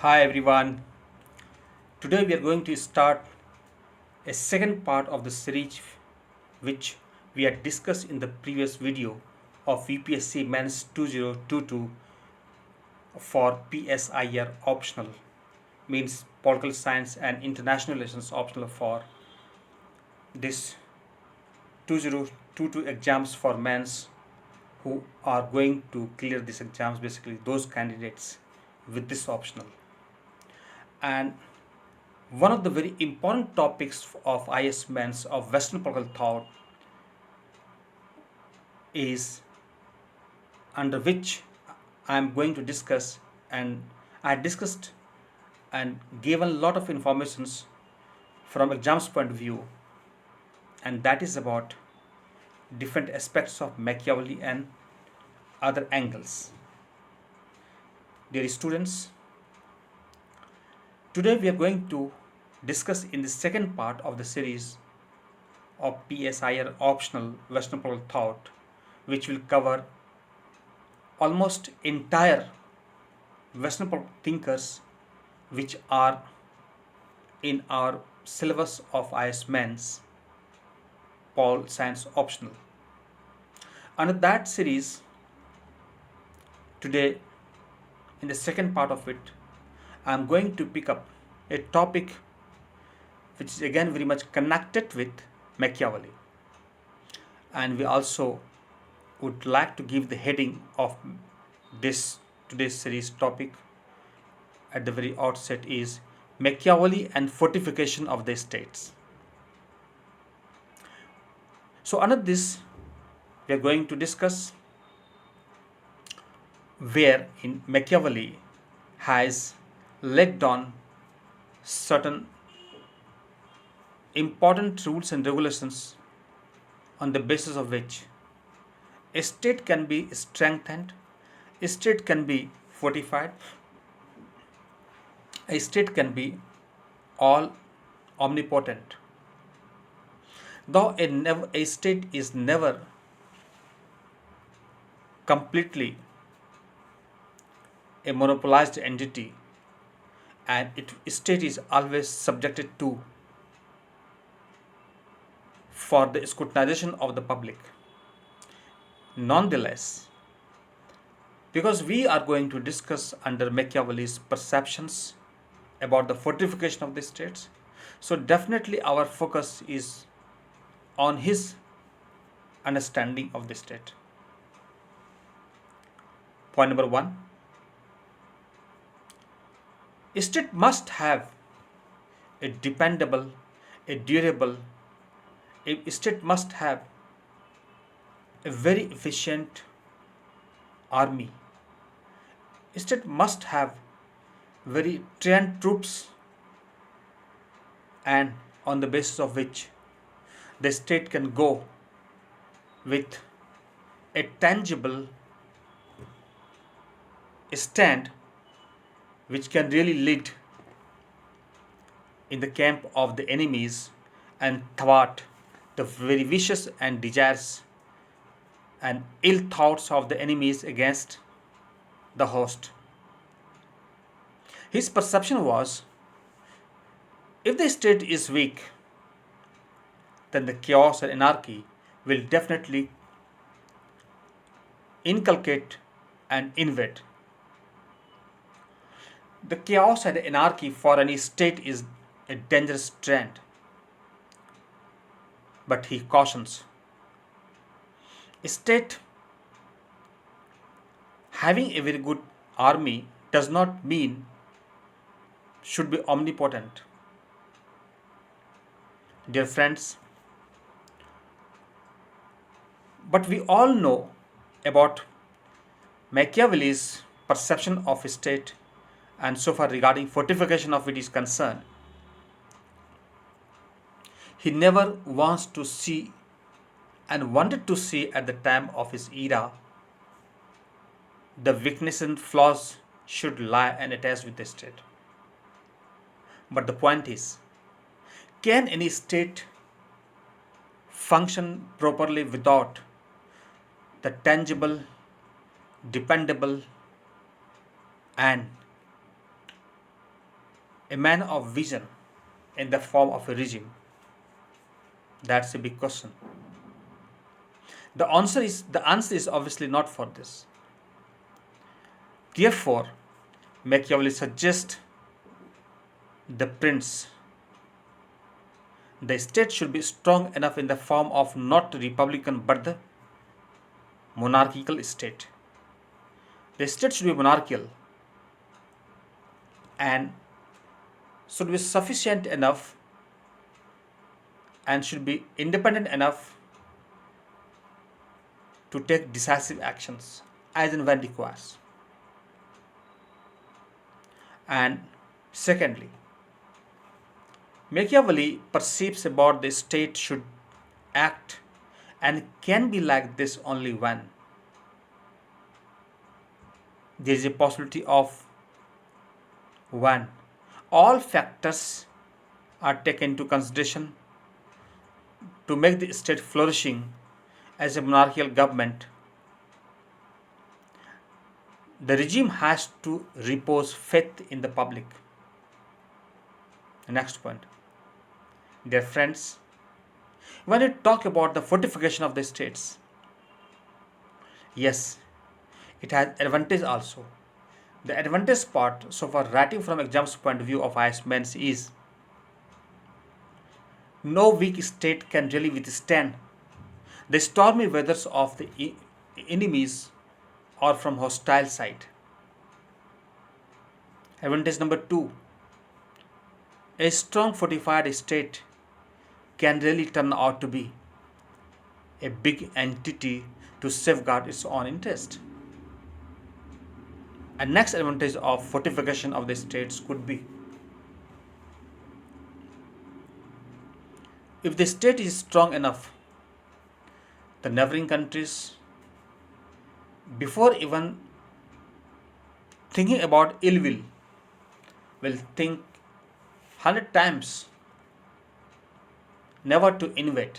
Hi everyone. Today we are going to start a second part of the series which we had discussed in the previous video of UPSC Mains 2022 for PSIR optional, means political science and international relations optional for this 2022 exams for Mains who are going to clear these exams, basically those candidates with this optional. And one of the very important topics of IS Mains of Western political thought is under which I am going to discuss, and I discussed and given a lot of informations from exams point of view, and that is about different aspects of Machiavelli and other angles. Dear students, today we are going to discuss in the second part of the series of PSIR optional Western political thought, which will cover almost entire Western political thinkers which are in our syllabus of IS Mains Pol Science optional. Under that series, today in the second part of it, I am going to pick up a topic which is again very much connected with Machiavelli. And we also would like to give the heading of this today's series topic at the very outset is Machiavelli and Fortification of the States. So under this we are going to discuss where in Machiavelli has laid down certain important rules and regulations on the basis of which a state can be strengthened, a state can be fortified, a state can be all omnipotent. Though a state is never completely a monopolized entity, and state is always subjected to for the scrutinization of the public. Nonetheless, because we are going to discuss under Machiavelli's perceptions about the fortification of the states, so definitely our focus is on his understanding of the state. Point number one, a state must have a dependable, a durable, a state must have a very efficient army. A state must have very trained troops, and on the basis of which the state can go with a tangible stand which can really lead in the camp of the enemies and thwart the very vicious and desires and ill thoughts of the enemies against the host. His perception was if the state is weak, then the chaos and anarchy will definitely inculcate and invade. The chaos and anarchy for any state is a dangerous trend. But he cautions a state having a very good army does not mean should be omnipotent. Dear friends, but we all know about Machiavelli's perception of a state, and so far regarding fortification of it is concerned, he never wants to see and wanted to see at the time of his era the weaknesses and flaws should lie and attach with the state. But the point is, can any state function properly without the tangible, dependable, and a man of vision in the form of a regime? That's a big question. The answer is obviously not for this. Therefore, Machiavelli suggests the prince. The state should be strong enough in the form of not republican but the monarchical state. The state should be monarchical and should be sufficient enough and should be independent enough to take decisive actions as and when requires. And secondly, Machiavelli perceives about the state should act and can be like this only when there is a possibility of when all factors are taken into consideration to make the state flourishing as a monarchical government. The regime has to repose faith in the public. The next point. Dear friends, when we talk about the fortification of the states, yes, it has advantage also. The advantage part, so far writing from exam's point of view of IS men's is no weak state can really withstand the stormy weathers of the enemies or from hostile side. Advantage number 2, a strong fortified state can really turn out to be a big entity to safeguard its own interest. A next advantage of fortification of the states could be if the state is strong enough, the neighboring countries, before even thinking about ill will think 100 times never to invade.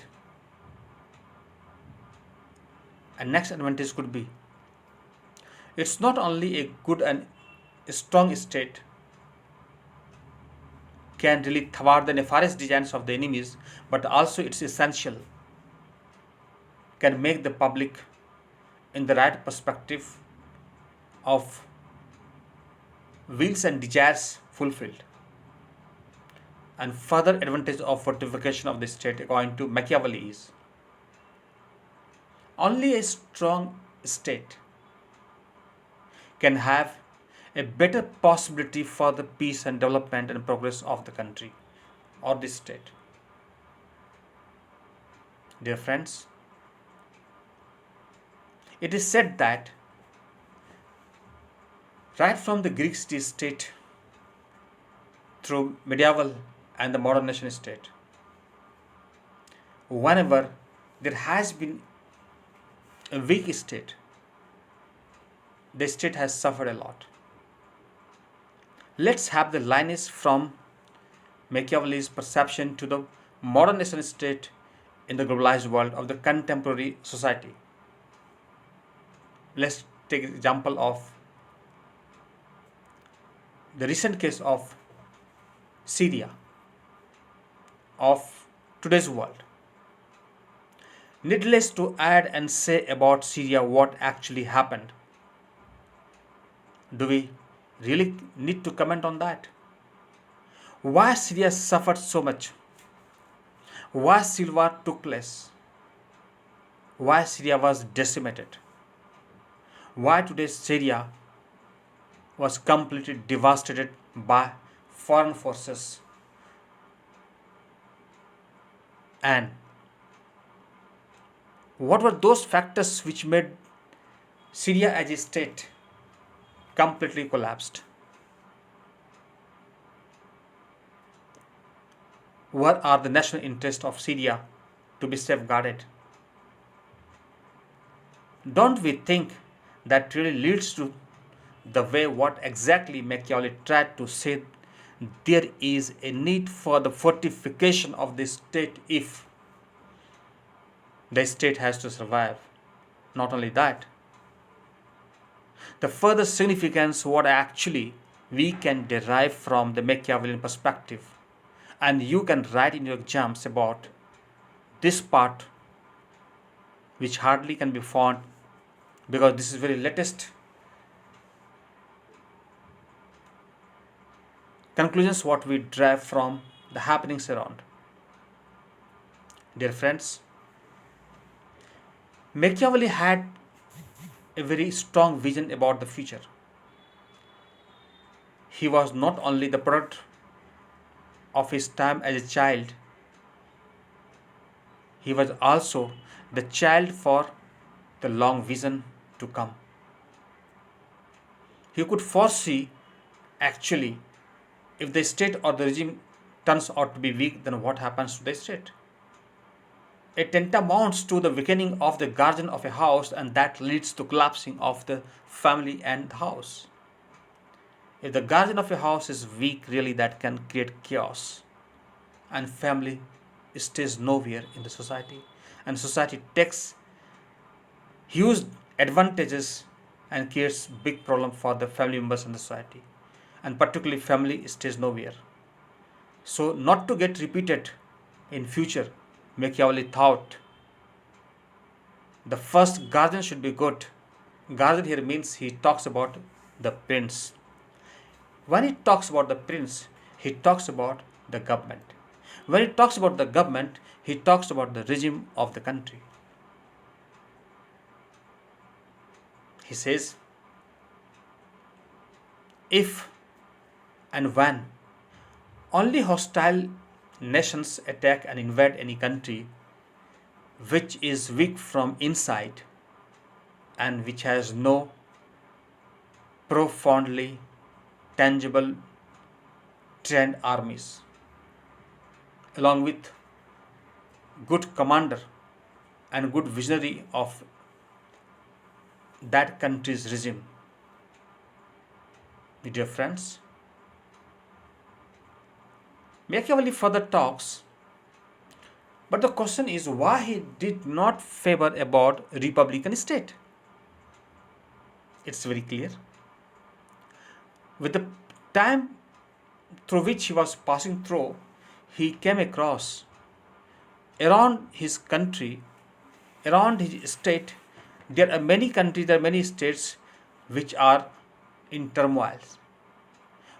And next advantage could be it's not only a good and strong state can really thwart the nefarious designs of the enemies, but also it's essential can make the public in the right perspective of wills and desires fulfilled. And further advantage of fortification of the state according to Machiavelli is only a strong state can have a better possibility for the peace and development and progress of the country or the state. Dear friends, it is said that right from the Greek city state through medieval and the modern nation state, whenever there has been a weak state, the state has suffered a lot. Let's have the lineage from Machiavelli's perception to the modern nation state in the globalized world of the contemporary society. Let's take an example of the recent case of Syria, of today's world. Needless to add and say about Syria what actually happened. Do we really need to comment on that? Why Syria suffered so much? Why civil war took place? Why Syria was decimated? Why today Syria was completely devastated by foreign forces? And what were those factors which made Syria as a state completely collapsed? What are the national interests of Syria to be safeguarded? Don't we think that really leads to the way what exactly Machiavelli tried to say? There is a need for the fortification of the state if the state has to survive. Not only that, the further significance what actually we can derive from the Machiavellian perspective. And you can write in your exams about this part, which hardly can be found because this is very latest conclusions what we derive from the happenings around. Dear friends, Machiavelli had a very strong vision about the future. He was not only the product of his time as a child, he was also the child for the long vision to come. He could foresee actually if the state or the regime turns out to be weak, then what happens to the state? It tantamounts to the weakening of the guardian of a house, and that leads to collapsing of the family and the house. If the guardian of a house is weak, really that can create chaos, and family stays nowhere in the society, and society takes huge advantages and creates big problem for the family members in the society, and particularly family stays nowhere. So not to get repeated in future, Machiavelli thought the first guardian should be good. Guardian here means he talks about the prince. When he talks about the prince, he talks about the government. When he talks about the government, he talks about the regime of the country. He says, if and when only hostile nations attack and invade any country which is weak from inside and which has no profoundly tangible trained armies, along with good commander and good visionary of that country's regime. My dear friends, Machiavelli further talks, but the question is why he did not favor about republican state. It's very clear. With the time through which he was passing through, he came across around his country, around his state, there are many countries, there are many states which are in turmoil,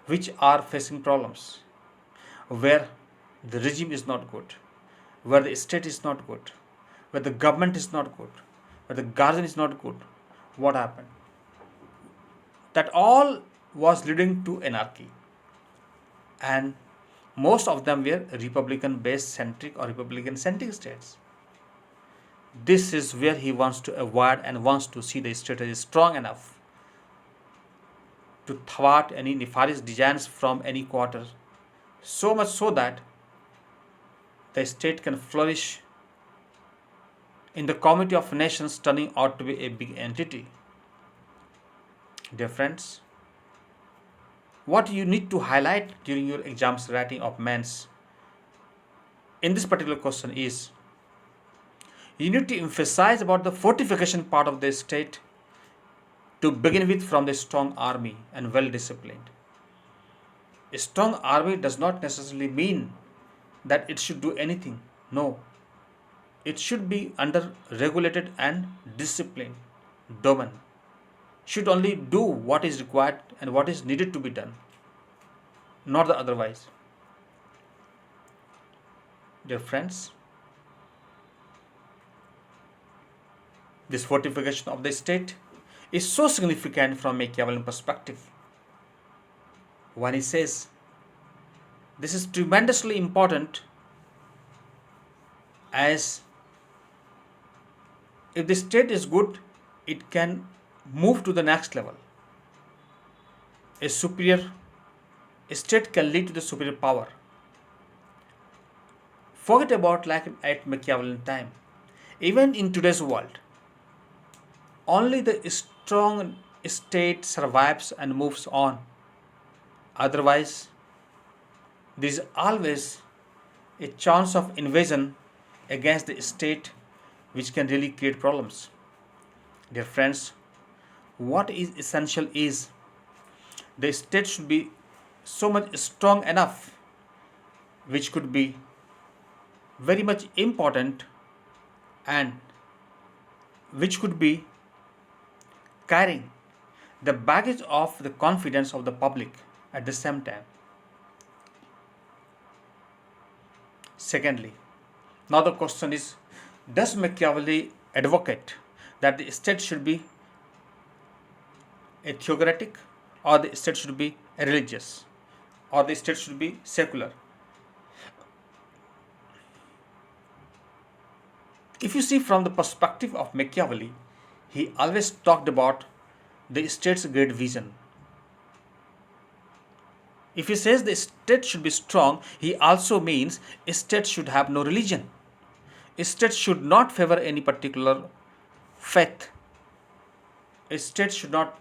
which are facing problems, where the regime is not good, where the state is not good, where the government is not good, where the guardian is not good. What happened? That all was leading to anarchy, and most of them were republican based centric or republican centric states. This is where he wants to avoid and wants to see the state is strong enough to thwart any nefarious designs from any quarter, so much so that the state can flourish in the community of nations, turning out to be a big entity. Dear friends, what you need to highlight during your exams writing of men's in this particular question is you need to emphasize about the fortification part of the state to begin with from the strong army and well disciplined. A strong army does not necessarily mean that it should do anything. No, it should be under regulated and disciplined domain, should only do what is required and what is needed to be done, not the otherwise. Dear friends, this fortification of the state is so significant from Machiavellian perspective. When he says this is tremendously important, as if the state is good, it can move to the next level. A superior state can lead to the superior power. Forget about like at Machiavellian time. Even in today's world, only the strong state survives and moves on. Otherwise, there is always a chance of invasion against the state which can really create problems. Dear friends, what is essential is the state should be so much strong enough, which could be very much important, and which could be carrying the baggage of the confidence of the public at the same time. Secondly, now the question is, does Machiavelli advocate that the state should be a theocratic, or the state should be a religious, or the state should be secular? If you see from the perspective of Machiavelli, he always talked about the state's great vision. If he says the state should be strong, he also means a state should have no religion. A state should not favor any particular faith. A state should not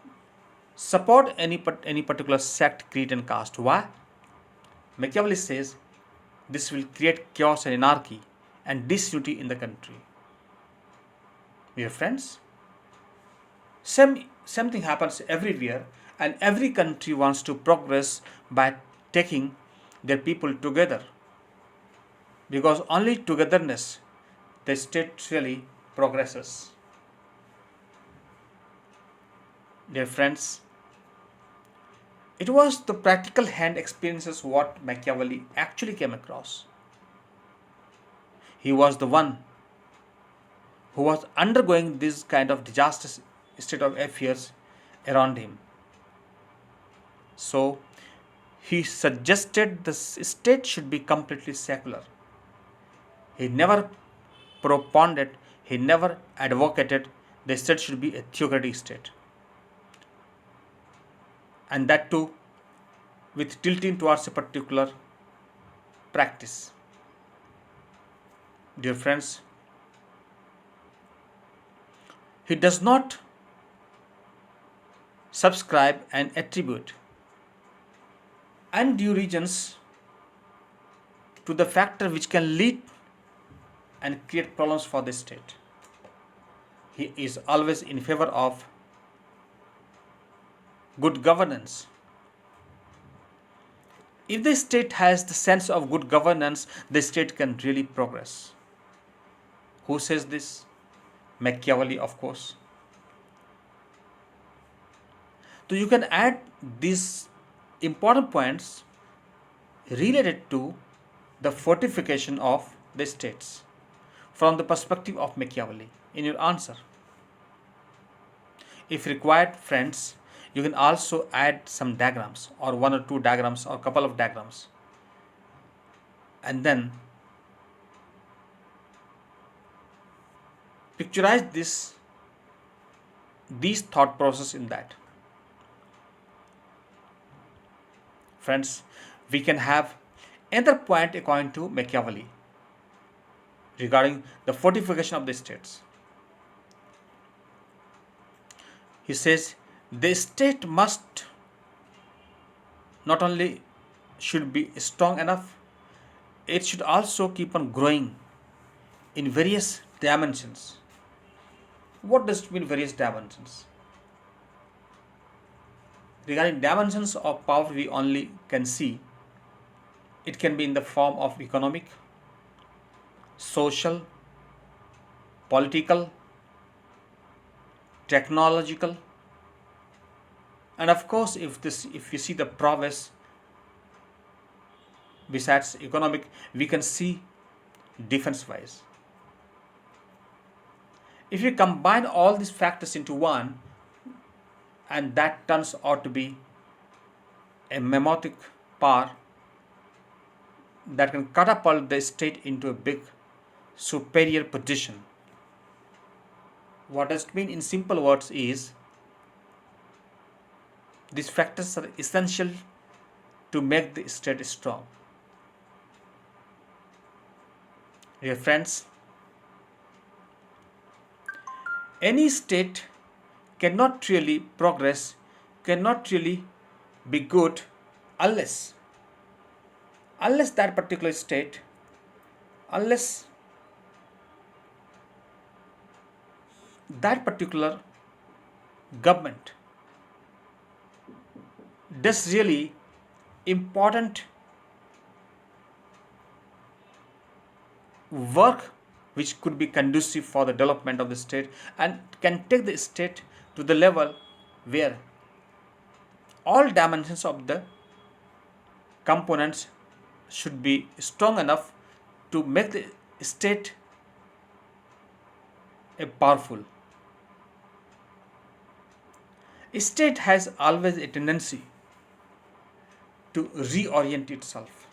support any particular sect, creed, and caste. Why? Machiavelli says this will create chaos and anarchy and disunity in the country. Dear friends, same thing happens everywhere, and every country wants to progress by taking their people together, because only togetherness the state really progresses. Dear friends, it was the practical hand experiences what Machiavelli actually came across. He was the one who was undergoing this kind of disastrous state of affairs around him. So he suggested the state should be completely secular. He never propounded, he never advocated the state should be a theocratic state. And that too with tilting towards a particular practice. Dear friends, he does not subscribe and attribute undue reasons to the factor which can lead and create problems for the state. He is always in favor of good governance. If the state has the sense of good governance, the state can really progress. Who says this? Machiavelli, of course. So you can add these important points related to the fortification of the states from the perspective of Machiavelli in your answer. If required, friends, you can also add some diagrams, or one or two diagrams, or couple of diagrams, and then picturize these thought process in that. Friends, we can have another point according to Machiavelli regarding the fortification of the states. He says the state must not only should be strong enough, it should also keep on growing in various dimensions. What does it mean, various dimensions? Regarding dimensions of power, we only can see it can be in the form of economic, social, political, technological, and of course if you see the prowess besides economic, we can see defense wise. If you combine all these factors into one, and that turns out to be a memotic power that can catapult the state into a big superior position. What does it mean in simple words is, these factors are essential to make the state strong. Dear friends, any state cannot really progress, cannot really be good unless that particular state, unless that particular government does really important work which could be conducive for the development of the state and can take the state to the level where all dimensions of the components should be strong enough to make the state a powerful. A state has always a tendency to reorient itself,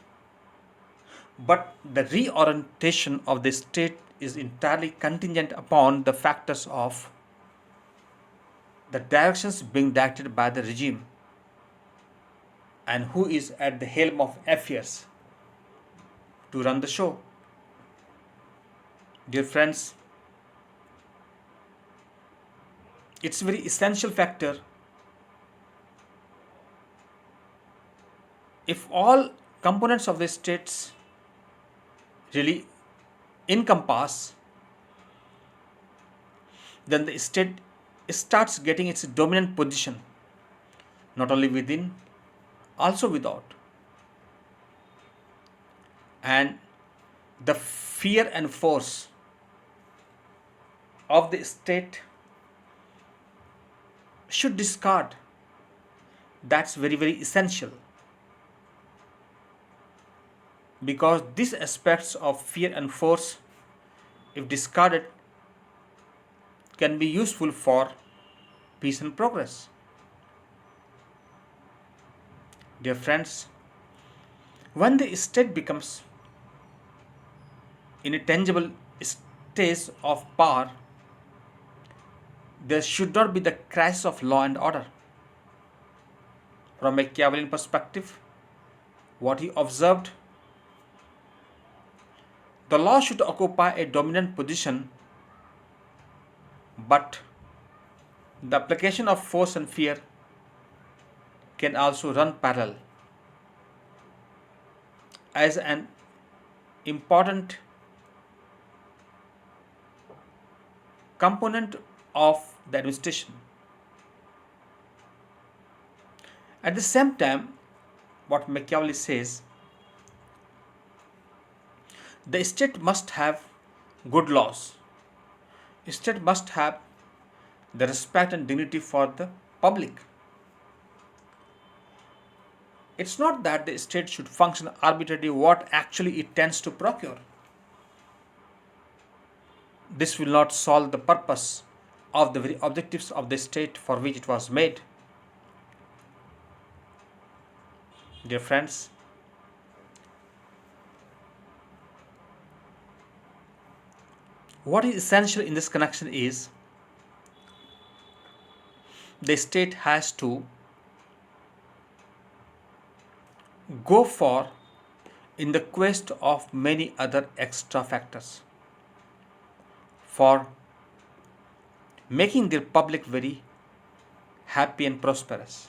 but the reorientation of the state is entirely contingent upon the factors of the directions being directed by the regime and who is at the helm of affairs to run the show. Dear friends, it's a very essential factor. If all components of the states really encompass, then the state starts getting its dominant position, not only within, also without. And the fear and force of the state should discard. That's very, very essential, because these aspects of fear and force, if discarded, can be useful for peace and progress. Dear friends, when the state becomes in a tangible stage of power, there should not be the crisis of law and order. From a Machiavellian perspective, what he observed, the law should occupy a dominant position, but the application of force and fear can also run parallel as an important component of the administration. At the same time, what Machiavelli says, the state must have good laws. The state must have the respect and dignity for the public. It's not that the state should function arbitrarily what actually it tends to procure. This will not solve the purpose of the very objectives of the state for which it was made. Dear friends, what is essential in this connection is the state has to go for in the quest of many other extra factors for making their public very happy and prosperous.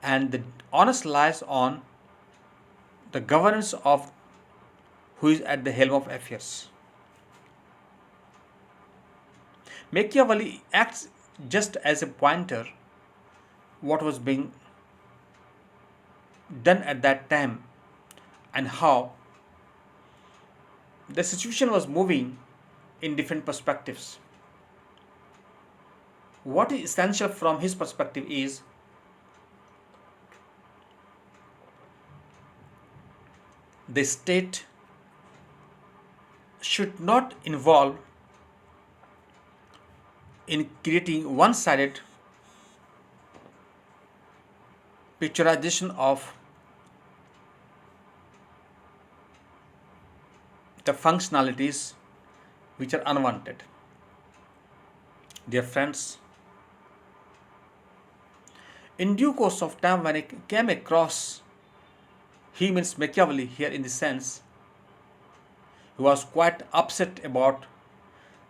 And the onus lies on the governance of who is at the helm of affairs. Machiavelli acts just as a pointer what was being done at that time and how the situation was moving in different perspectives. What is essential from his perspective is the state should not involve in creating one-sided picturization of the functionalities which are unwanted. Dear friends, in due course of time, when I came across, he means Machiavelli here in the sense, he was quite upset about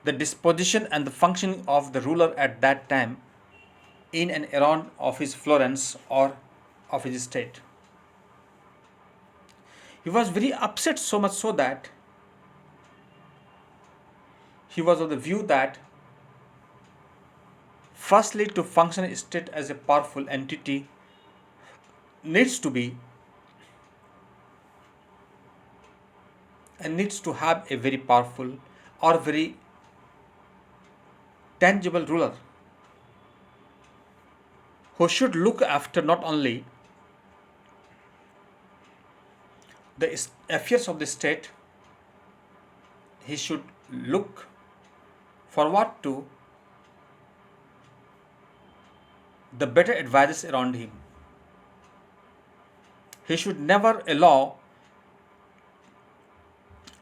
the disposition and the functioning of the ruler at that time in and around of his Florence or of his state. He was very upset, so much so that he was of the view that Firstly, to function a state as a powerful entity needs to be and needs to have a very powerful or very tangible ruler who should look after not only the affairs of the state, he should look forward to the better advisors around him. He should never allow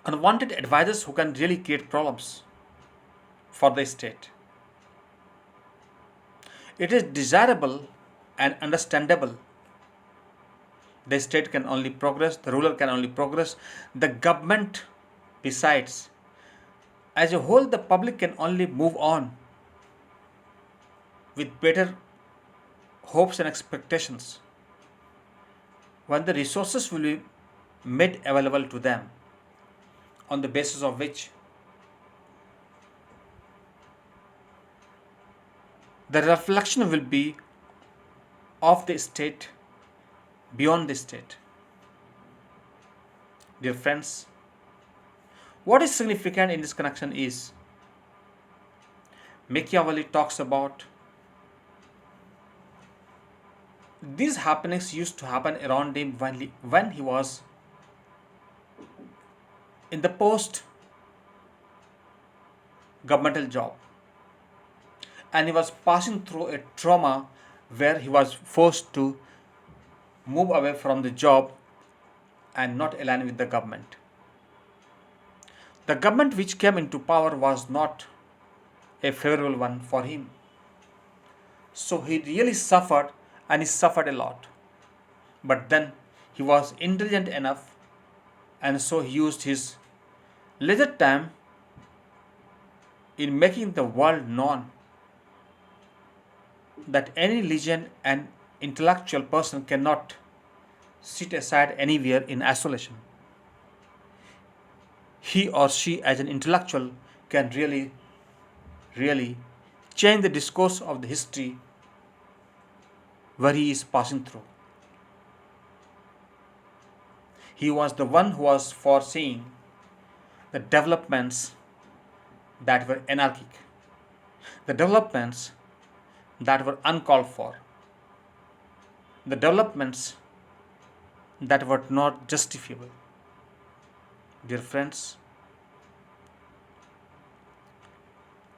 unwanted advisors who can really create problems for the state. It is desirable and understandable. The state can only progress, the ruler can only progress, the government, besides, as a whole, the public can only move on with better hopes and expectations when the resources will be made available to them, on the basis of which the reflection will be of the state beyond the state. Dear friends, what is significant in this connection is Machiavelli talks about these happenings used to happen around him when he was in the post governmental job, and he was passing through a trauma where he was forced to move away from the job and not align with the government. The government which came into power was not a favorable one for him. So he really suffered, and he suffered a lot. But then he was intelligent enough, and so he used his leisure time in making the world known that any legion and intellectual person cannot sit aside anywhere in isolation. He or she, as an intellectual, can really change the discourse of the history where he is passing through. He was the one who was foreseeing the developments that were anarchic, the developments that were uncalled for, the developments that were not justifiable. Dear friends,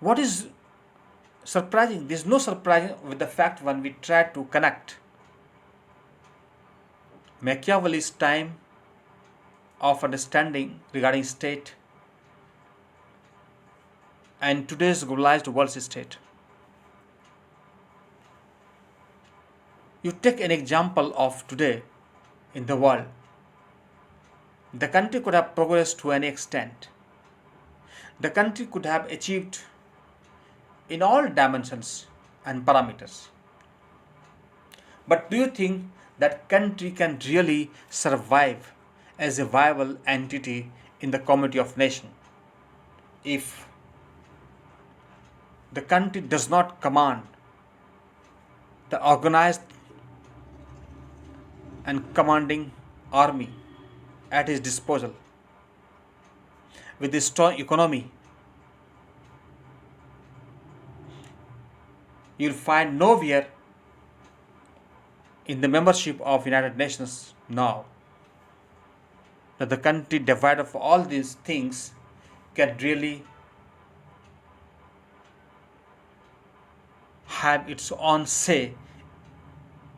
what is surprising? There is no surprising with the fact when we try to connect Machiavelli's time of understanding regarding state and today's globalized world state. You take an example of today in the world. The country could have progressed to an extent. The country could have achieved in all dimensions and parameters. But do you think that country can really survive as a viable entity in the community of nations if the country does not command the organized and commanding army at his disposal, with a strong economy? You'll find nowhere in the membership of United Nations now that the country divided of all these things can really have its own say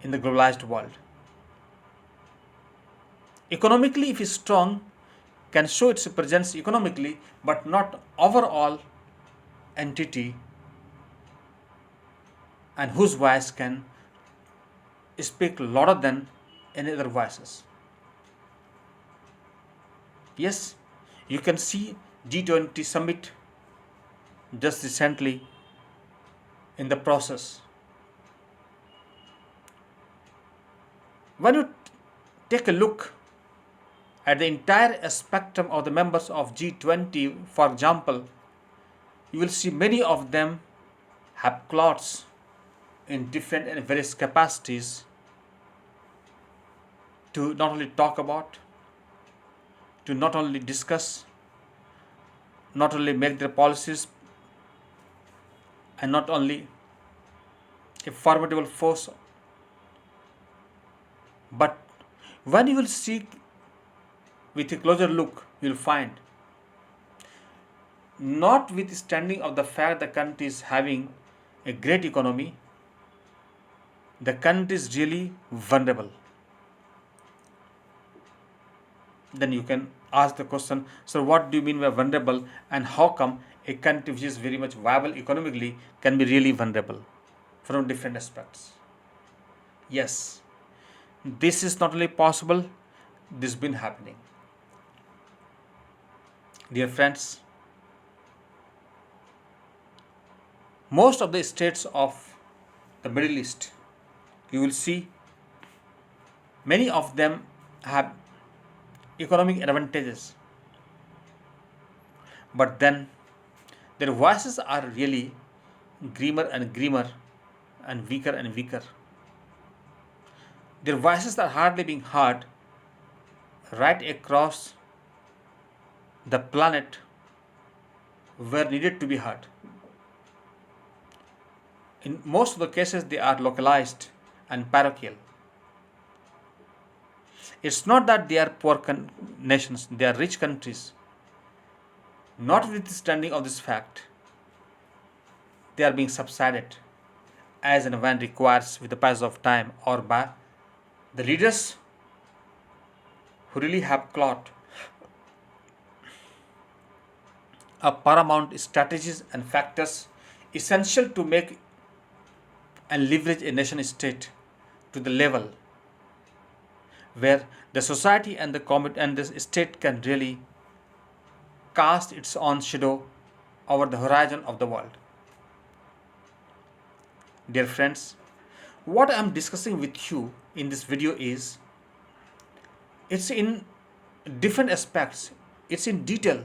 in the globalized world. Economically, if it's strong, can show its presence economically, but not overall entity, and whose voice can speak louder than any other voices. Yes, you can see G20 summit just recently in the process. When you take a look at the entire spectrum of the members of G20, for example, you will see many of them have clots in different and various capacities to not only talk about, to not only discuss, not only make their policies, and not only a formidable force, but when you will see with a closer look, you will find, notwithstanding of the fact the country is having a great economy, the country is really vulnerable. Then you can ask the question, so what do you mean by vulnerable, and how come a country which is very much viable economically can be really vulnerable from different aspects? Yes, this is not only possible, this has been happening. Dear friends, most of the states of the Middle East, you will see many of them have economic advantages, but then their voices are really grimmer and grimmer and weaker. Their voices are hardly being heard right across the planet where needed to be heard. In most of the cases, they are localized and parochial. It's not that they are poor nations, they are rich countries. Notwithstanding of this fact, they are being subsided as and when requires with the passage of time, or by the leaders who really have clout of paramount strategies and factors essential to make and leverage a nation state to the level where the society and the state can really cast its own shadow over the horizon of the world. Dear friends, what I am discussing with you in this video is, it's in different aspects, it's in detail,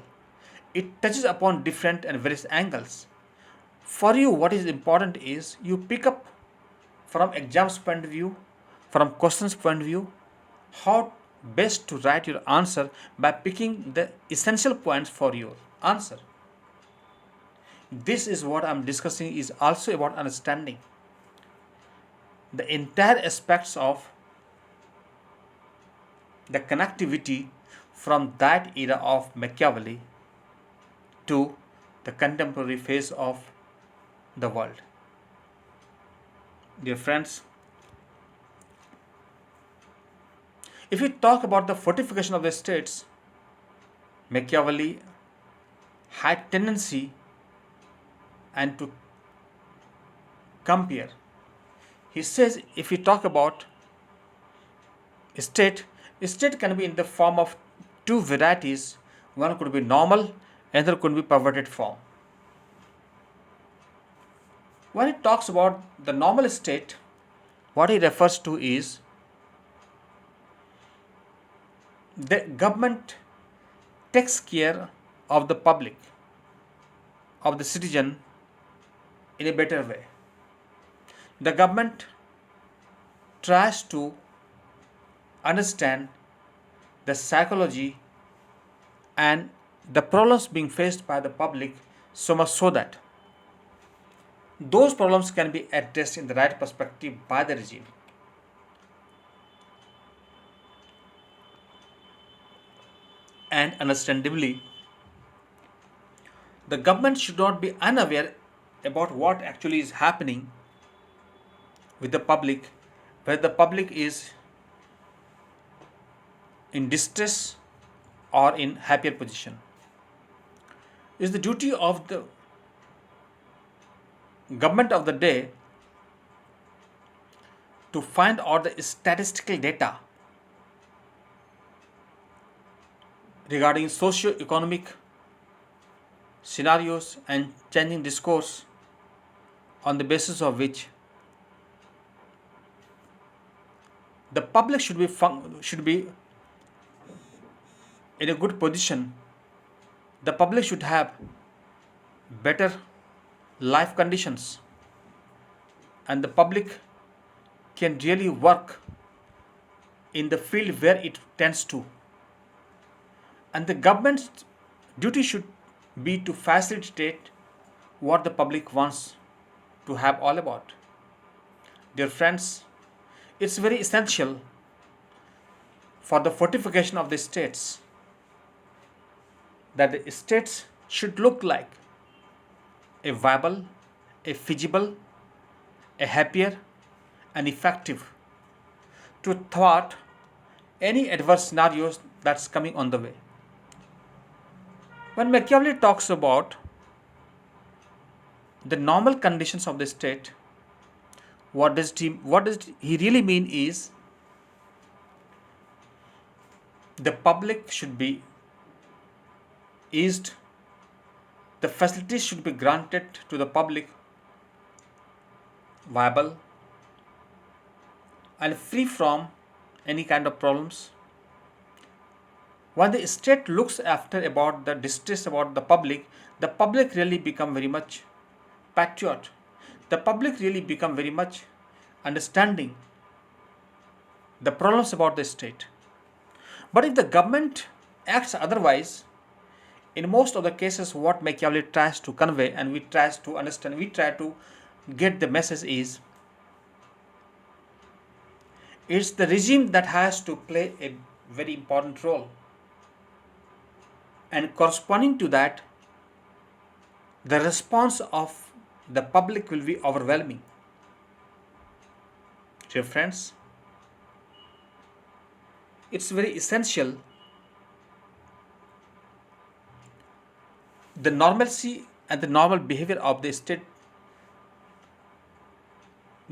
it touches upon different and various angles. For you, what is important is you pick up from exams point of view, from questions point of view, how best to write your answer by picking the essential points for your answer. This is what I'm discussing is also about understanding the entire aspects of the connectivity from that era of Machiavelli to the contemporary phase of the world. Dear friends, if we talk about the fortification of the states, Machiavelli had tendency and to compare. He says if we talk about state can be in the form of two varieties. One could be normal, another could be perverted form. When he talks about the normal state, what he refers to is the government takes care of the public, of the citizen in a better way. The government tries to understand the psychology and the problems being faced by the public, so much so that those problems can be addressed in the right perspective by the regime. And understandably, the government should not be unaware about what actually is happening with the public, whether the public is in distress or in happier position. It is the duty of the government of the day to find out the statistical data regarding socio-economic scenarios and changing discourse, on the basis of which the public should be in a good position. The public should have better life conditions, and the public can really work in the field where it tends to. And the government's duty should be to facilitate what the public wants to have all about. Dear friends, it's very essential for the fortification of the states that the states should look like a viable, a feasible, a happier, and effective to thwart any adverse scenarios that's coming on the way. When Machiavelli talks about the normal conditions of the state, what does he really mean is the public should be eased, the facilities should be granted to the public viable and free from any kind of problems. When the state looks after about the distress about the public really become very much patriot. The public really become very much understanding the problems about the state. But if the government acts otherwise, in most of the cases, what Machiavelli tries to convey and we try to understand, we try to get the message is it's the regime that has to play a very important role. And corresponding to that, the response of the public will be overwhelming. Dear friends, it's very essential the normalcy and the normal behavior of the state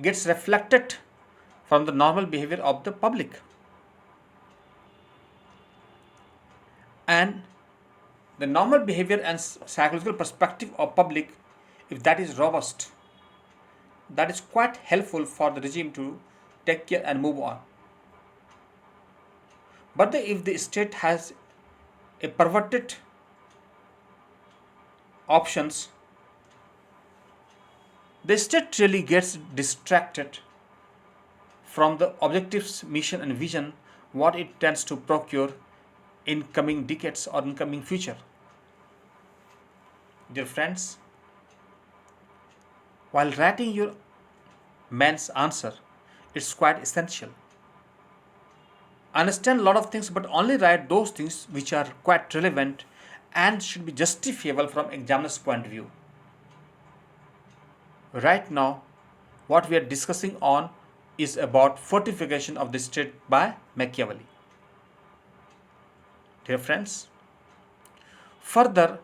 gets reflected from the normal behavior of the public. And the normal behavior and psychological perspective of public, if that is robust, that is quite helpful for the regime to take care and move on. But if the state has a perverted options, the state really gets distracted from the objectives, mission and vision what it tends to procure in coming decades or in coming future. Dear friends, while writing your man's answer, it's quite essential. Understand a lot of things, but only write those things which are quite relevant and should be justifiable from examiner's point of view. Right now, what we are discussing on is about fortification of the state by Machiavelli. Dear friends, further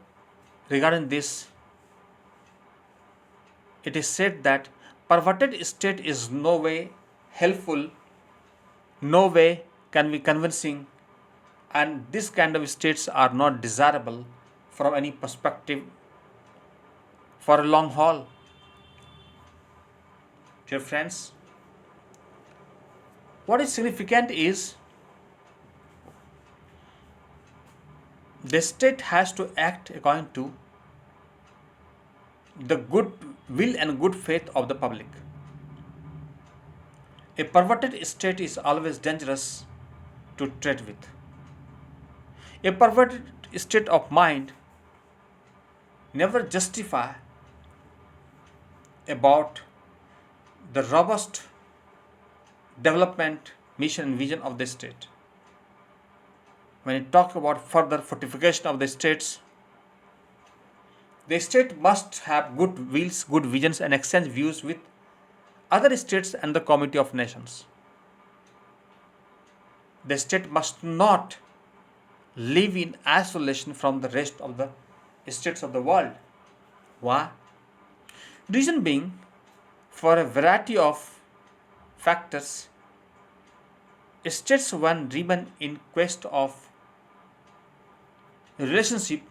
regarding this, it is said that perverted state is no way helpful, no way can be convincing, and this kind of states are not desirable from any perspective for a long haul. Dear friends, what is significant is the state has to act according to the good will and good faith of the public. A perverted state is always dangerous to tread with. A perverted state of mind never justify about the robust development, mission and vision of the state. When you talk about further fortification of the states, the state must have good wills, good visions and exchange views with other states and the community of nations. The state must not live in isolation from the rest of the states of the world. Why? Reason being, for a variety of factors, states when remain in quest of relationship,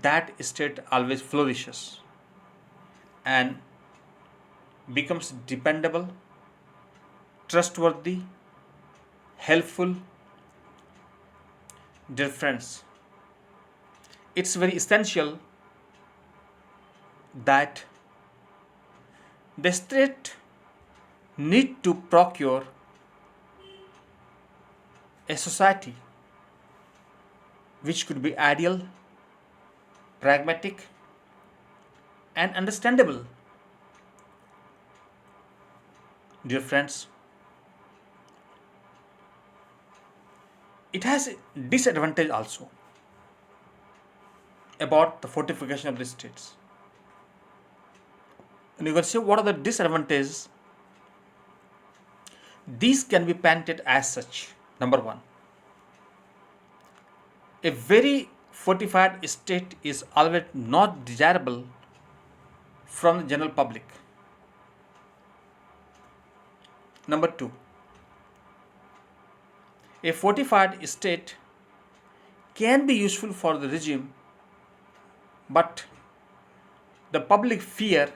that state always flourishes and becomes dependable, trustworthy, helpful. Dear friends, it's very essential that The state need to procure a society which could be ideal, pragmatic, and understandable. Dear friends, it has a disadvantage also about the fortification of the states. And you can say what are the disadvantages? These can be painted as such. Number one, a very fortified state is always not desirable from the general public. Number two, a fortified state can be useful for the regime, but the public fear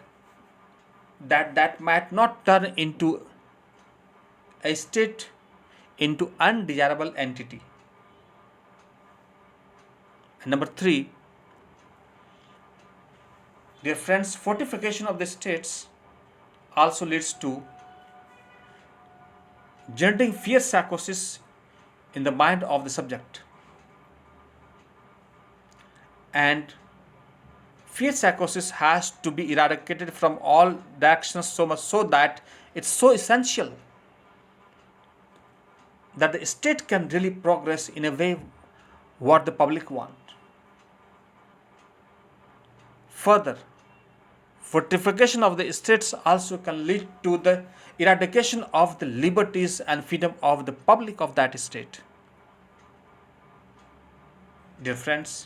that might not turn into a state into undesirable entity. And number three, dear friends, fortification of the states also leads to generating fear psychosis in the mind of the subject. And fear psychosis has to be eradicated from all directions, so much so that it's so essential that the state can really progress in a way what the public want. Further, fortification of the states also can lead to the eradication of the liberties and freedom of the public of that state. Dear friends,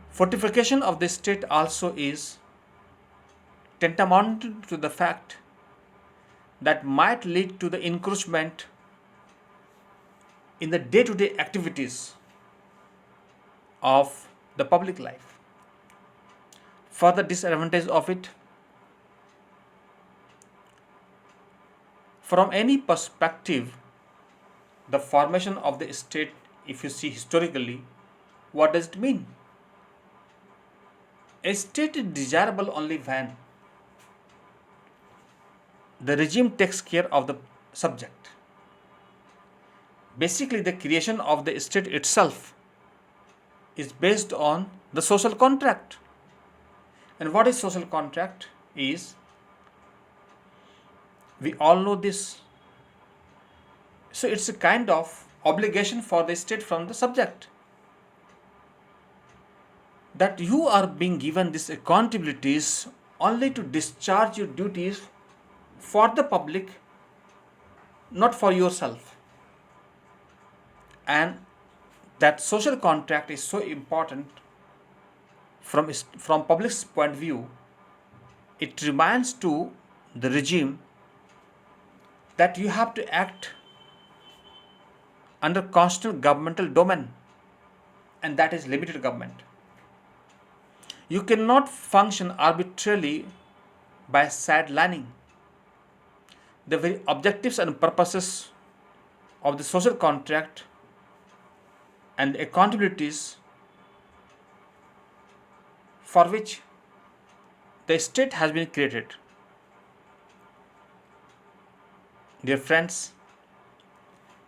fortification of the state also is tantamount to the fact that might lead to the encroachment in the day-to-day activities of the public life. Further disadvantage of it, from any perspective, the formation of the state, if you see historically, what does it mean? A state is desirable only when the regime takes care of the subject. Basically, the creation of the state itself is based on the social contract. And what is social contract is, we all know this. So it's a kind of obligation for the state from the subject, that you are being given these accountabilities only to discharge your duties for the public, not for yourself. And that social contract is so important from public's point of view. It reminds to the regime that you have to act under constant governmental domain, and that is limited government. You cannot function arbitrarily by sidelining the very objectives and purposes of the social contract and the accountabilities for which the state has been created. Dear friends,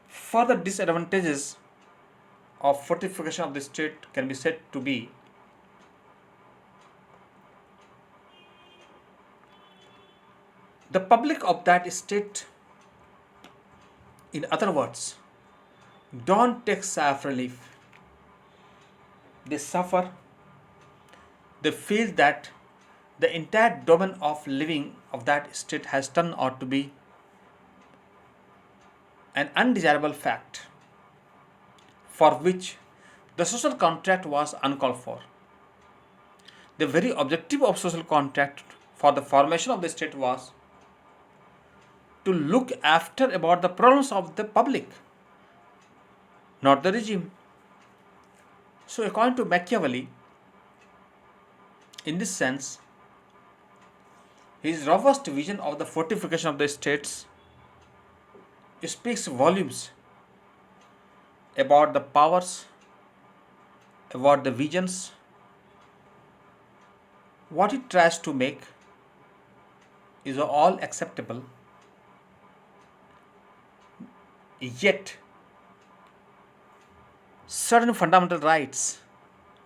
further disadvantages of fortification of the state can be said to be the public of that state, in other words, don't take self relief. They suffer, they feel that the entire domain of living of that state has turned out to be an undesirable fact for which the social contract was uncalled for. The very objective of social contract for the formation of the state was to look after about the problems of the public, not the regime. So according to Machiavelli, in this sense, his robust vision of the fortification of the states speaks volumes about the powers, about the visions, what it tries to make is all acceptable, yet certain fundamental rights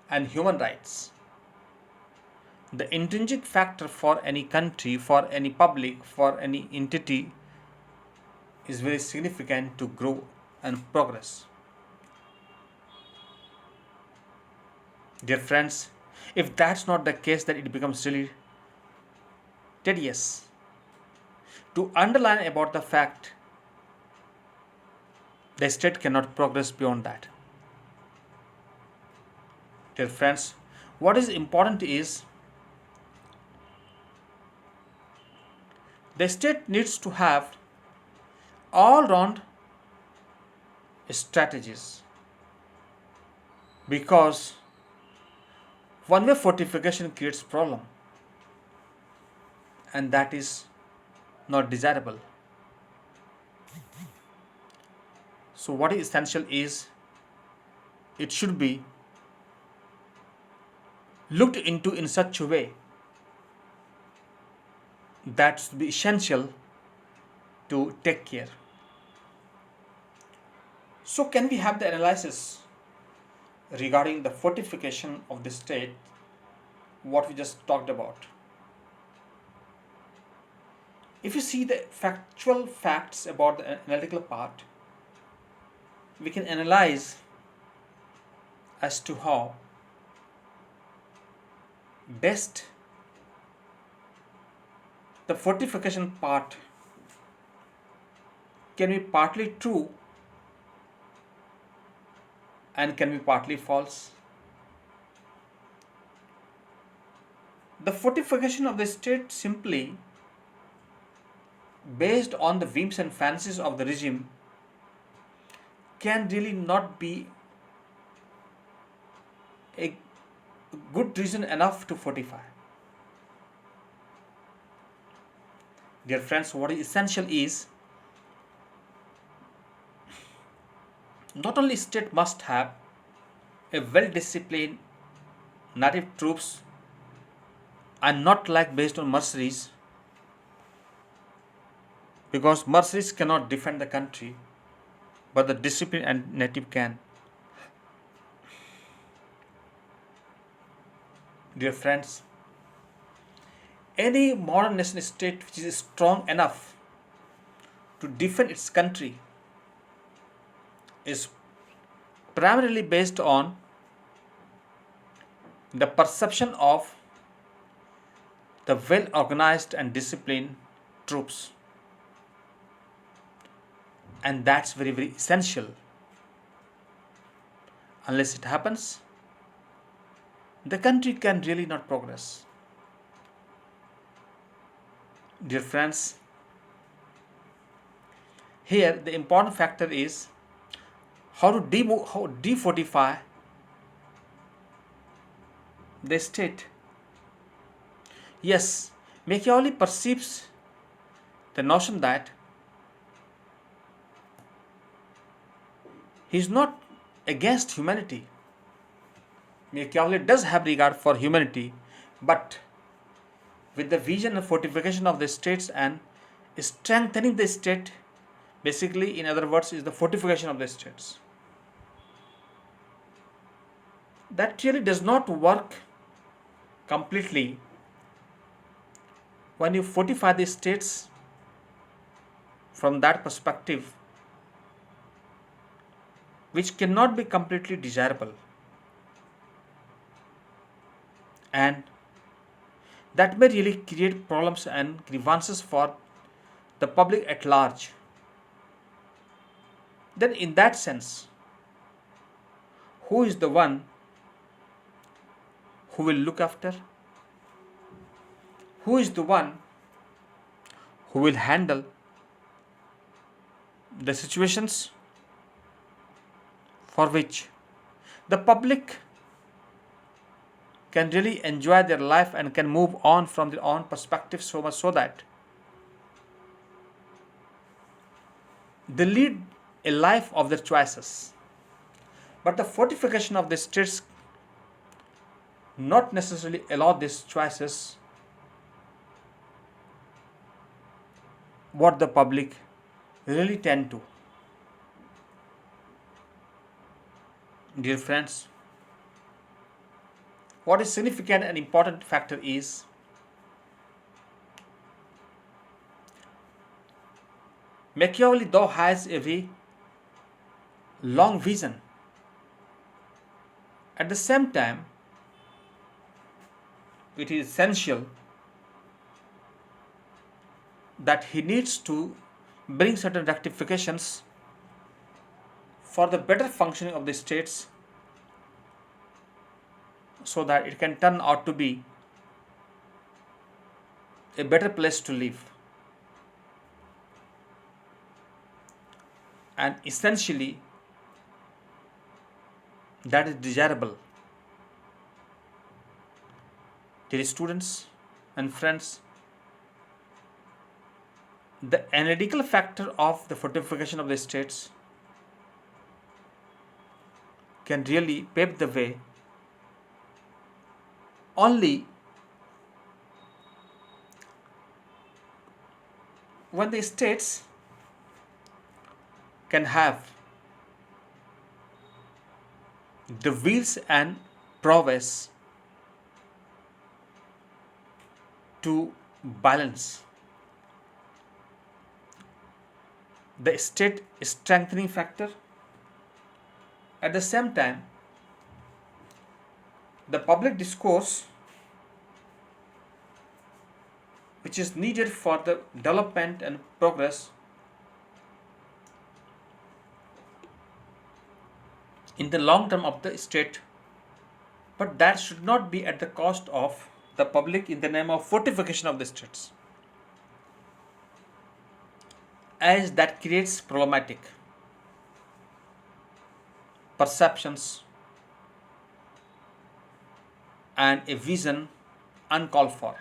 and human rights, the intrinsic factor for any country, for any public, for any entity, is very significant to grow and progress. Dear friends, if that's not the case, then it becomes really tedious to underline about the fact the state cannot progress beyond that. Dear friends, what is important is the state needs to have all round strategies, because one way fortification creates problem, and that is not desirable. So what is essential is it should be looked into in such a way that's be essential to take care. So can we have the analysis regarding the fortification of the state, what we just talked about? If you see the factual facts about the analytical part, we can analyze as to how best the fortification part can be partly true and can be partly false. The fortification of the state simply based on the whims and fancies of the regime can really not be a good reason enough to fortify. Dear friends, what is essential is not only state must have a well disciplined native troops and not like based on mercenaries, because mercenaries cannot defend the country but the discipline and native can. Dear friends, any modern nation state which is strong enough to defend its country is primarily based on the perception of the well organized and disciplined troops, and that's very, very essential. Unless it happens, the country can really not progress. Dear friends, here the important factor is how to defortify the state. Yes, Machiavelli perceives the notion that he is not against humanity. Machiavelli does have regard for humanity, but with the vision and fortification of the states and strengthening the state, basically, in other words, is the fortification of the states. That really does not work completely when you fortify the states from that perspective, which cannot be completely desirable, and that may really create problems and grievances for the public at large. Then in that sense, who is the one who will look after? Who is the one who will handle the situations for which the public can really enjoy their life and can move on from their own perspective, so much so that they lead a life of their choices. But the fortification of the states not necessarily allow these choices what the public really tend to. Dear friends, what is significant and important factor is Machiavelli though has a very long vision. At the same time, it is essential that he needs to bring certain rectifications for the better functioning of the states so that it can turn out to be a better place to live. And essentially, that is desirable. Dear students and friends, the analytical factor of the fortification of the states can really pave the way only when the states can have the wheels and prowess to balance the state strengthening factor. At the same time, the public discourse which is needed for the development and progress in the long term of the state, but that should not be at the cost of the public in the name of fortification of the states, as that creates problematic perceptions and a vision uncalled for.